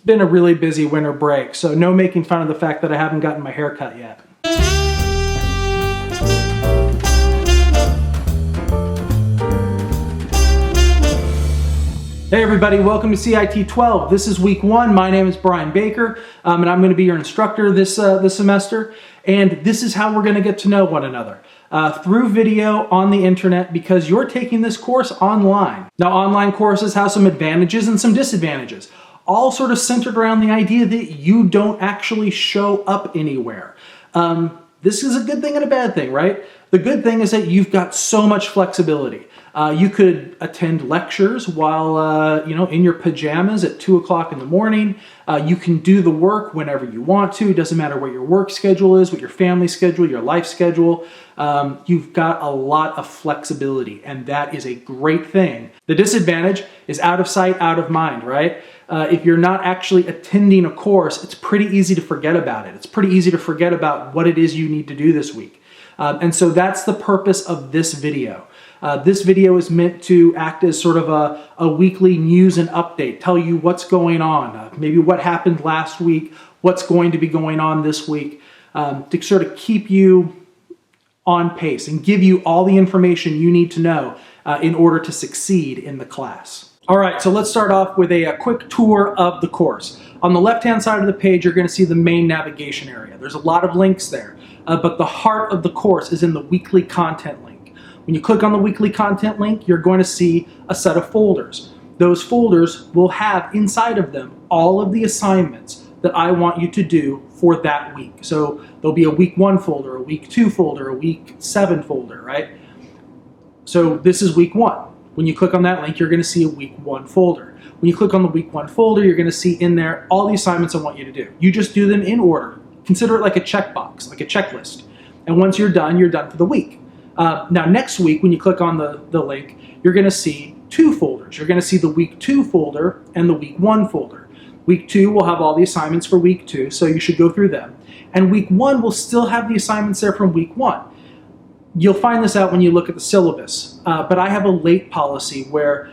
been a really busy winter break, so no making fun of the fact that I haven't gotten my hair cut yet. Hey everybody, welcome to CIT 12. This is week 1. My name is Brian Baker, and I'm going to be your instructor this semester. And this is how we're going to get to know one another. Through video on the internet, because you're taking this course online. Now, online courses have some advantages and some disadvantages, all sort of centered around the idea that you don't actually show up anywhere. This is a good thing and a bad thing, right? The good thing is that you've got so much flexibility. You could attend lectures while, in your pajamas at 2 o'clock in the morning. You can do the work whenever you want to. It doesn't matter what your work schedule is, what your family schedule, your life schedule. You've got a lot of flexibility, and that is a great thing. The disadvantage is out of sight, out of mind, right? If you're not actually attending a course, it's pretty easy to forget about it. It's pretty easy to forget about what it is you need to do this week. And so that's the purpose of this video. This video is meant to act as sort of a weekly news and update, tell you what's going on, maybe what happened last week, what's going to be going on this week, to sort of keep you on pace and give you all the information you need to know in order to succeed in the class. All right, so let's start off with a quick tour of the course. On the left-hand side of the page, you're going to see the main navigation area. There's a lot of links there, but the heart of the course is in the weekly content link. When you click on the weekly content link, you're going to see a set of folders. Those folders will have inside of them all of the assignments that I want you to do for that week. So there'll be a week 1 folder, a week 2 folder, a week 7 folder, right? So this is week 1. When you click on that link, you're going to see a week 1 folder. When you click on the week 1 folder, you're going to see in there all the assignments I want you to do. You just do them in order. Consider it like a checkbox, like a checklist. And once you're done for the week. Now next week, when you click on the link, you're going to see 2 folders. You're going to see the week 2 folder and the week 1 folder. Week 2 will have all the assignments for week 2, so you should go through them. And week 1 will still have the assignments there from week 1. You'll find this out when you look at the syllabus, but I have a late policy where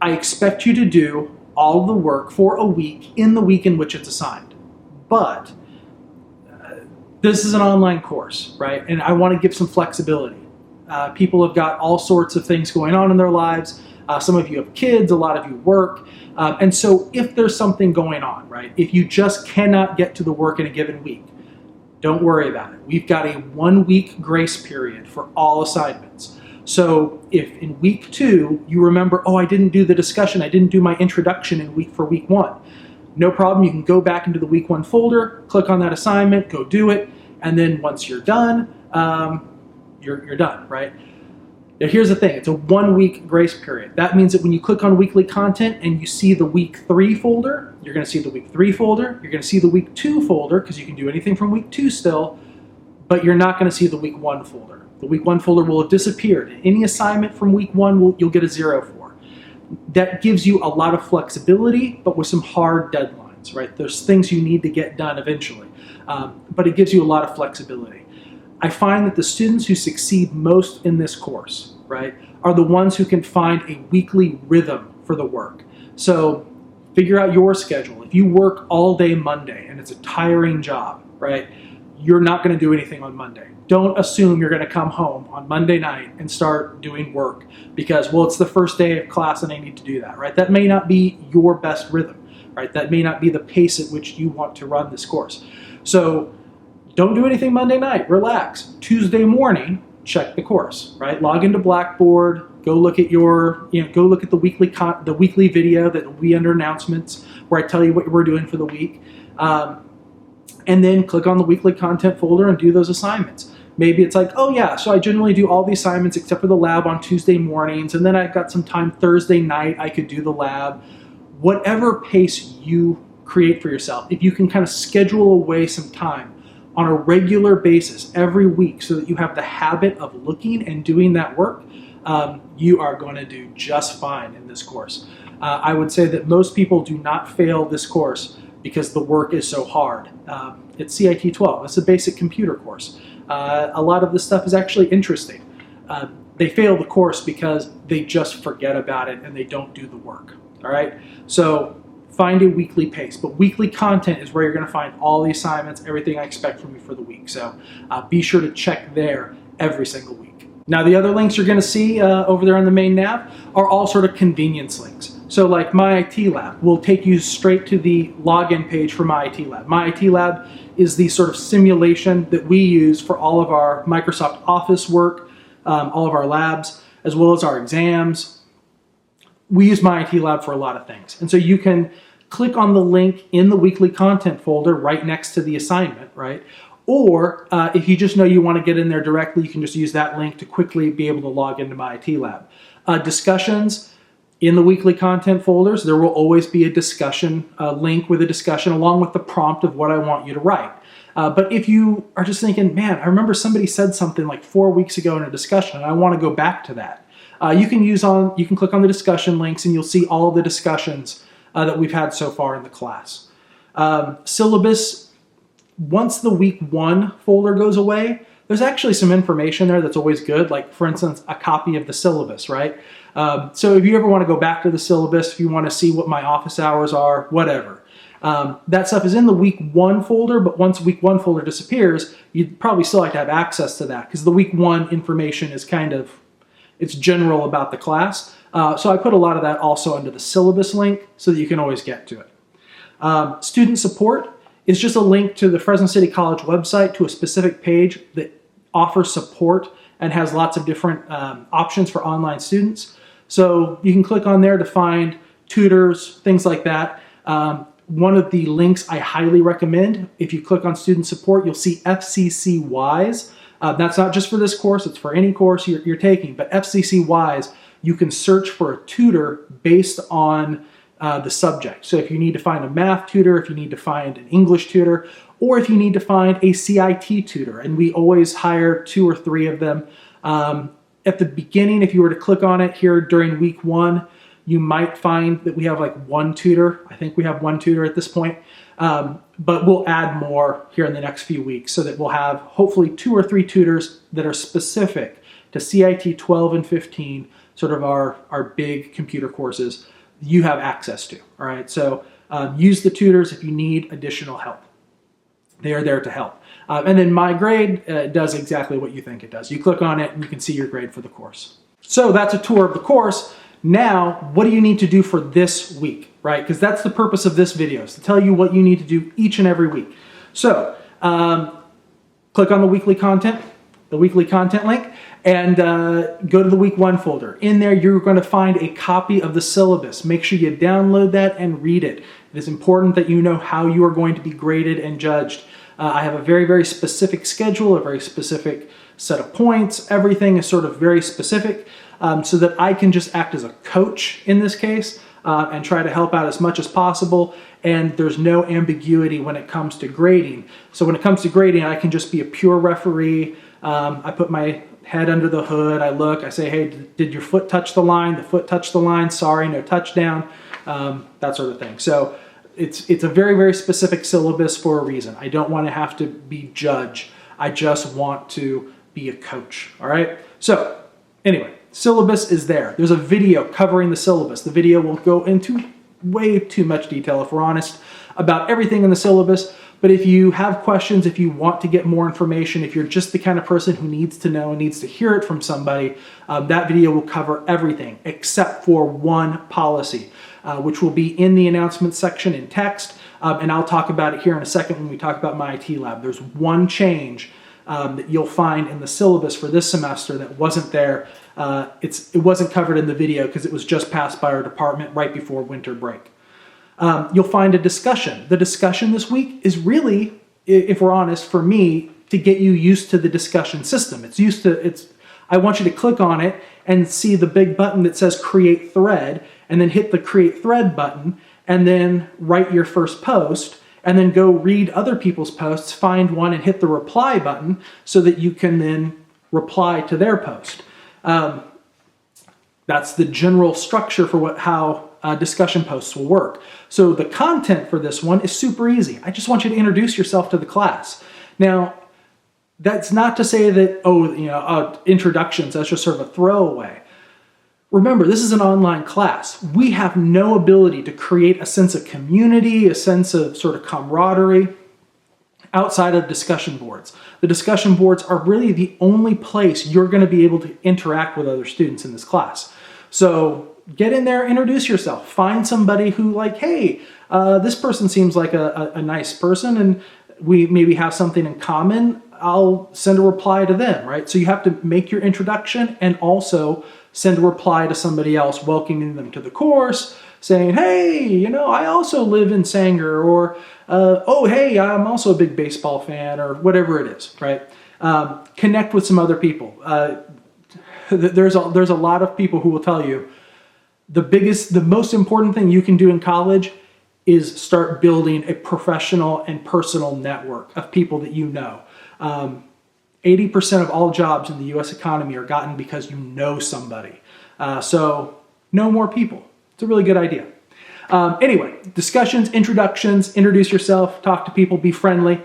I expect you to do all the work for a week in the week in which it's assigned. But this is an online course, right? And I want to give some flexibility. People have got all sorts of things going on in their lives. Some of you have kids, a lot of you work. And so if there's something going on, right? If you just cannot get to the work in a given week, don't worry about it. We've got a 1-week grace period for all assignments. So if in week 2 you remember, oh, I didn't do the discussion, I didn't do my introduction for week 1, no problem. You can go back into the week 1 folder, click on that assignment, go do it, and then once you're done, you're done, right? Now here's the thing, it's a 1-week grace period. That means that when you click on weekly content and you see the week 3 folder, you're going to see the week 3 folder, you're going to see the week 2 folder, because you can do anything from week 2 still, but you're not going to see the week 1 folder. The week 1 folder will have disappeared. Any assignment from week 1 you'll get a 0 for. That gives you a lot of flexibility, but with some hard deadlines, right? There's things you need to get done eventually, but it gives you a lot of flexibility. I find that the students who succeed most in this course, right, are the ones who can find a weekly rhythm for the work. So figure out your schedule. If you work all day Monday and it's a tiring job, right, you're not going to do anything on Monday. Don't assume you're going to come home on Monday night and start doing work because, well, it's the first day of class and I need to do that, right? That may not be your best rhythm, right? That may not be the pace at which you want to run this course. So don't do anything Monday night, relax. Tuesday morning, check the course, right? Log into Blackboard, go look at the weekly video that will be under announcements where I tell you what we're doing for the week. And then click on the weekly content folder and do those assignments. Maybe it's like, oh yeah, so I generally do all the assignments except for the lab on Tuesday mornings, and then I've got some time Thursday night I could do the lab. Whatever pace you create for yourself, if you can kind of schedule away some time on a regular basis every week so that you have the habit of looking and doing that work, you are going to do just fine in this course. I would say that most people do not fail this course because the work is so hard. It's CIT 12. It's a basic computer course. A lot of this stuff is actually interesting. They fail the course because they just forget about it and they don't do the work. All right? So find a weekly pace. But weekly content is where you're going to find all the assignments, everything I expect from you for the week. So be sure to check there every single week. Now, the other links you're going to see over there on the main nav are all sort of convenience links. So like My IT Lab will take you straight to the login page for My IT Lab. My IT Lab is the sort of simulation that we use for all of our Microsoft Office work, all of our labs, as well as our exams. We use My IT Lab for a lot of things. And so you can click on the link in the weekly content folder right next to the assignment, right? Or if you just know you want to get in there directly, you can just use that link to quickly be able to log into My IT Lab. Discussions in the weekly content folders, there will always be a discussion link with a discussion along with the prompt of what I want you to write. But if you are just thinking, man, I remember somebody said something like 4 weeks ago in a discussion and I want to go back to that. You can click on the discussion links and you'll see all of the discussions that we've had so far in the class. Syllabus, once the week 1 folder goes away, there's actually some information there that's always good, like for instance, a copy of the syllabus, right? So if you ever want to go back to the syllabus, if you want to see what my office hours are, whatever, that stuff is in the week 1 folder, but once week 1 folder disappears, you'd probably still like to have access to that because the week 1 information is it's general about the class. So I put a lot of that also under the syllabus link so that you can always get to it. Student support is just a link to the Fresno City College website to a specific page that offers support and has lots of different options for online students. So you can click on there to find tutors, things like that. One of the links I highly recommend, if you click on student support, you'll see FCC Wise. That's not just for this course, it's for any course you're taking, but FCC Wise, you can search for a tutor based on the subject. So if you need to find a math tutor, if you need to find an English tutor, or if you need to find a CIT tutor, and we always hire 2 or 3 of them. At the beginning, if you were to click on it here during week 1, you might find that we have like 1 tutor. I think we have 1 tutor at this point, but we'll add more here in the next few weeks so that we'll have hopefully 2 or 3 tutors that are specific to CIT 12 and 15, sort of our big computer courses you have access to, all right? So use the tutors if you need additional help. They are there to help. And then My Grade does exactly what you think it does. You click on it and you can see your grade for the course. So that's a tour of the course. Now, what do you need to do for this week, right? Because that's the purpose of this video, is to tell you what you need to do each and every week. So click on the weekly content link, and go to the week 1 folder. In there, you're going to find a copy of the syllabus. Make sure you download that and read it. It is important that you know how you are going to be graded and judged. I have a very, very specific schedule, a very specific set of points. Everything is sort of very specific so that I can just act as a coach in this case and try to help out as much as possible. And there's no ambiguity when it comes to grading. So when it comes to grading, I can just be a pure referee. I put my head under the hood, I look, I say, hey, did your foot touch the line? The foot touched the line, sorry, no touchdown, that sort of thing. So it's a very, very specific syllabus for a reason. I don't want to have to be judge. I just want to be a coach, all right? So anyway, syllabus is there. There's a video covering the syllabus. The video will go into way too much detail, if we're honest, about everything in the syllabus. But if you have questions, if you want to get more information, if you're just the kind of person who needs to know and needs to hear it from somebody, that video will cover everything except for one policy, which will be in the announcement section in text. And I'll talk about it here in a second when we talk about My IT Lab. There's one change that you'll find in the syllabus for this semester that wasn't there. It wasn't covered in the video because it was just passed by our department right before winter break. You'll find a discussion. The discussion this week is really, if we're honest, for me, to get you used to the discussion system. I want you to click on it and see the big button that says Create Thread, and then hit the Create Thread button, and then write your first post, and then go read other people's posts, find one, and hit the reply button so that you can then reply to their post. That's the general structure for how discussion posts will work. So the content for this one is super easy. I just want you to introduce yourself to the class. Now, that's not to say that, introductions, that's just sort of a throwaway. Remember, this is an online class. We have no ability to create a sense of community, a sense of sort of camaraderie outside of discussion boards. The discussion boards are really the only place you're going to be able to interact with other students in this class. So get in there, introduce yourself, find somebody who like, hey, this person seems like a nice person and we maybe have something in common. I'll send a reply to them, right? So you have to make your introduction and also send a reply to somebody else welcoming them to the course, saying, hey, I also live in Sanger, or, oh, hey, I'm also a big baseball fan, or whatever it is, right? Connect with some other people. There's a lot of people who will tell you the most important thing you can do in college is start building a professional and personal network of people that you know. 80% of all jobs in the US economy are gotten because you know somebody. So know more people. It's a really good idea. Anyway, discussions, introductions, introduce yourself, talk to people, be friendly.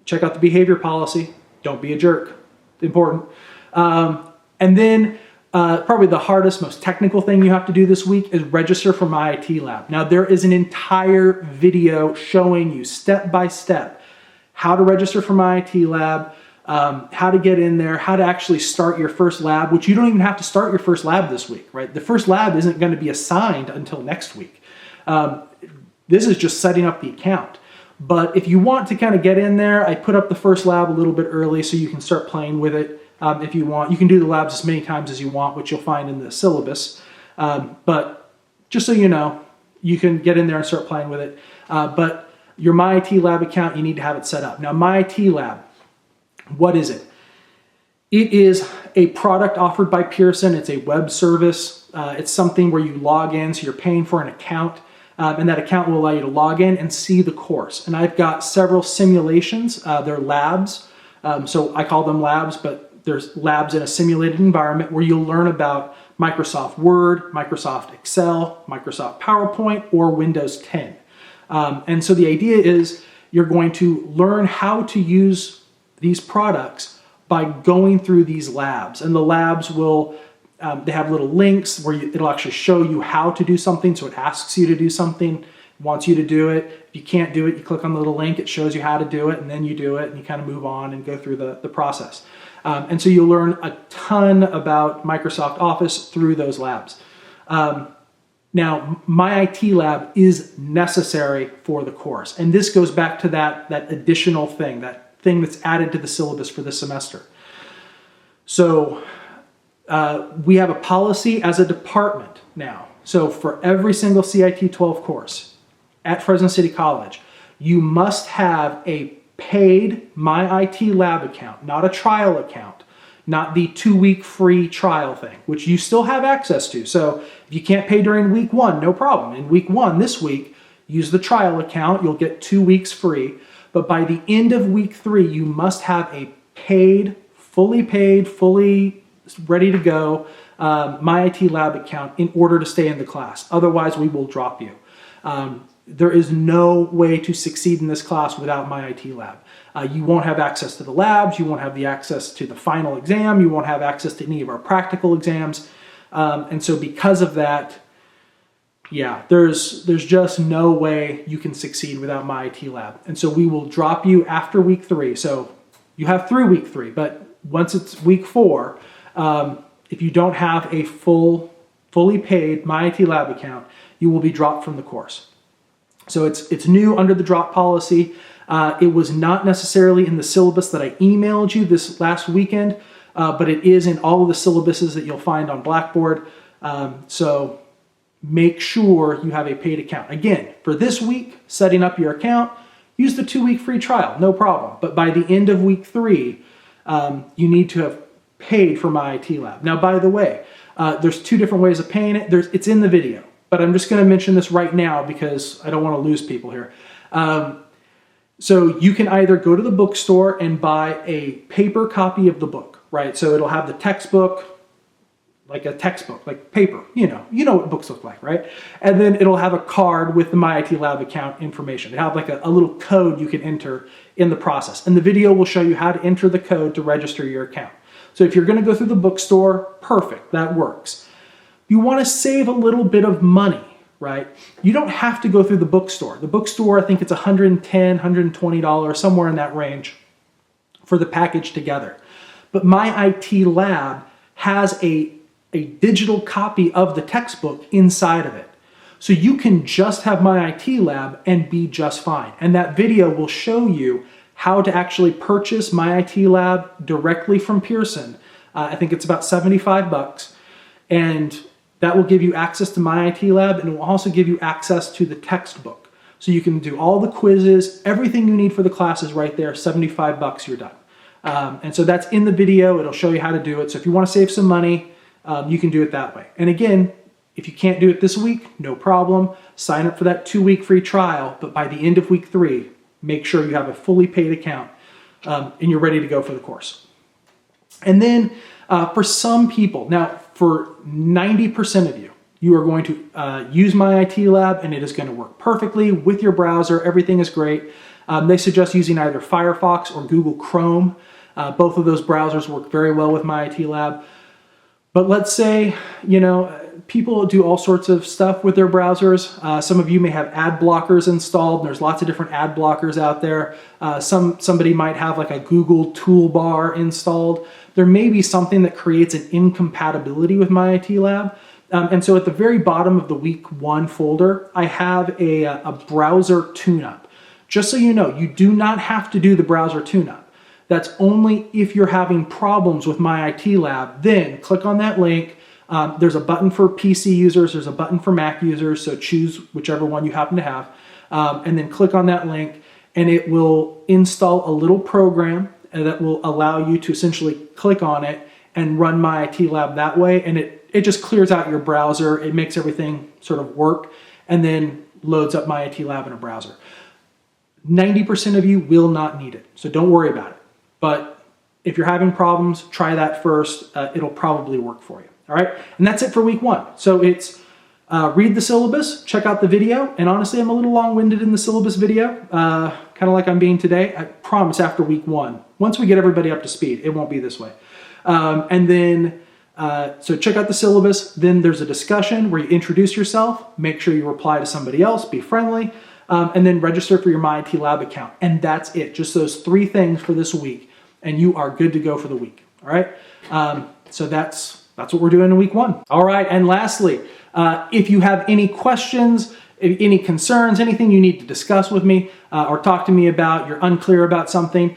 Check out the behavior policy. Don't be a jerk. Important. And then probably the hardest, most technical thing you have to do this week is register for my IT lab. Now there is an entire video showing you step by step how to register for my IT lab, how to get in there, how to actually start your first lab, which you don't even have to start your first lab this week, right? The first lab isn't going to be assigned until next week. This is just setting up the account. But if you want to kind of get in there, I put up the first lab a little bit early so you can start playing with it if you want. You can do the labs as many times as you want, which you'll find in the syllabus. But just so you know, you can get in there and start playing with it. But your My IT Lab account, you need to have it set up. Now, My IT Lab, what is it? It is a product offered by Pearson. It's a web service. It's something where you log in, so you're paying for an account, and that account will allow you to log in and see the course. And I've got several simulations. They're labs, so I call them labs, but there's labs in a simulated environment where you'll learn about Microsoft Word, Microsoft Excel, Microsoft PowerPoint, or Windows 10. And so the idea is you're going to learn how to use these products by going through these labs. And the labs will, they have little links where it'll actually show you how to do something. So it asks you to do something, wants you to do it. If you can't do it, you click on the little link, it shows you how to do it, and then you do it, and you kind of move on and go through the process. And so you'll learn a ton about Microsoft Office through those labs. Now, My IT Lab is necessary for the course. And this goes back to that additional thing, that thing that's added to the syllabus for this semester. So we have a policy as a department now. So for every single CIT 12 course at Fresno City College, you must have a paid My IT Lab account, not a trial account. Not the 2-week free trial thing, which you still have access to. So if you can't pay during week 1, no problem. In week 1 this week, use the trial account. You'll get 2 weeks free. But by the end of week 3, you must have a paid, fully ready to go My IT Lab account in order to stay in the class. Otherwise, we will drop you. There is no way to succeed in this class without My IT Lab. You won't have access to the labs, you won't have the access to the final exam, you won't have access to any of our practical exams. And so because of that, yeah, there's just no way you can succeed without My IT Lab. And so we will drop you after week 3. So you have through week 3, but once it's week 4, if you don't have a fully paid My IT Lab account, you will be dropped from the course. So it's new under the drop policy. It was not necessarily in the syllabus that I emailed you this last weekend, but it is in all of the syllabuses that you'll find on Blackboard. So make sure you have a paid account. Again, for this week, setting up your account, use the 2-week free trial, no problem. But by the end of week 3, you need to have paid for My IT Lab. Now, by the way, there's 2 different ways of paying it. It's in the video, but I'm just going to mention this right now because I don't want to lose people here. So you can either go to the bookstore and buy a paper copy of the book, right? So it'll have the textbook, like a textbook, like paper, you know what books look like, right? And then it'll have a card with the My IT Lab account information. They have like a little code you can enter in the process. And the video will show you how to enter the code to register your account. So if you're going to go through the bookstore, perfect, that works. You want to save a little bit of money, right? You don't have to go through the bookstore. The bookstore, I think it's $110, $120, somewhere in that range for the package together. But my IT lab has a digital copy of the textbook inside of it. So you can just have my IT lab and be just fine. And that video will show you how to actually purchase my IT lab directly from Pearson. I think it's about 75 bucks. And that will give you access to my IT lab, and it will also give you access to the textbook. So you can do all the quizzes, everything you need for the classes right there, 75 bucks, you're done. And so that's in the video. It'll show you how to do it. So if you want to save some money, you can do it that way. And again, if you can't do it this week, no problem. Sign up for that 2-week free trial, but by the end of week 3, make sure you have a fully paid account and you're ready to go for the course. And then for some people, now for 90% of you, you are going to use my IT lab and it is going to work perfectly with your browser. Everything is great. They suggest using either Firefox or Google Chrome. Both of those browsers work very well with my IT lab. But let's say, people do all sorts of stuff with their browsers. Some of you may have ad blockers installed. There's lots of different ad blockers out there. Somebody might have like a Google toolbar installed. There may be something that creates an incompatibility with my IT lab. And so at the very bottom of the week 1 folder, I have a browser tune-up. Just so you know, you do not have to do the browser tune-up. That's only if you're having problems with my IT lab. Then click on that link. There's a button for PC users, there's a button for Mac users, so choose whichever one you happen to have. And then click on that link and it will install a little program that will allow you to essentially click on it and run my IT lab that way. And it just clears out your browser, it makes everything sort of work, and then loads up my IT lab in a browser. 90% of you will not need it, so don't worry about it. But if you're having problems, try that first. It'll probably work for you. All right, and that's it for week 1. So it's read the syllabus, check out the video, and honestly, I'm a little long-winded in the syllabus video, kind of like I'm being today. I promise after week 1, once we get everybody up to speed, it won't be this way. And then, so check out the syllabus, then there's a discussion where you introduce yourself, make sure you reply to somebody else, be friendly, and then register for your MyIT Lab account. And that's it, just those 3 things for this week, and you are good to go for the week, all right? So that's what we're doing in week 1. All right, and lastly, if you have any questions, any concerns, anything you need to discuss with me or talk to me about, you're unclear about something,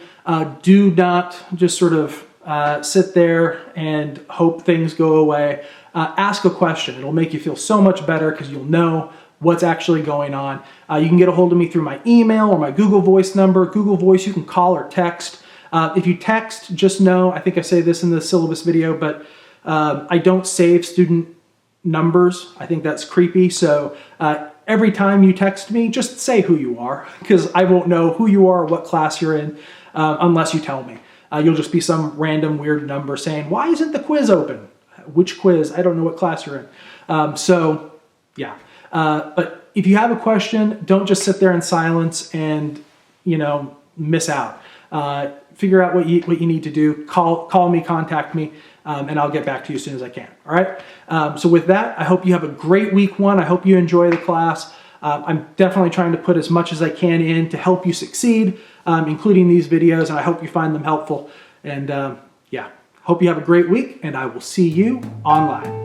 do not just sort of sit there and hope things go away. Ask a question. It'll make you feel so much better because you'll know what's actually going on. You can get a hold of me through my email or my Google Voice number. Google Voice, you can call or text. If you text, just know, I think I say this in the syllabus video, but I don't save student numbers. I think that's creepy. So every time you text me, just say who you are, because I won't know who you are or what class you're in unless you tell me. You'll just be some random weird number saying, why isn't the quiz open? Which quiz? I don't know what class you're in. So yeah, but if you have a question, don't just sit there in silence and, miss out. Figure out what you need to do. Call me, contact me, and I'll get back to you as soon as I can. All right. So with that, I hope you have a great week 1. I hope you enjoy the class. I'm definitely trying to put as much as I can in to help you succeed, including these videos, and I hope you find them helpful. And yeah, hope you have a great week, and I will see you online.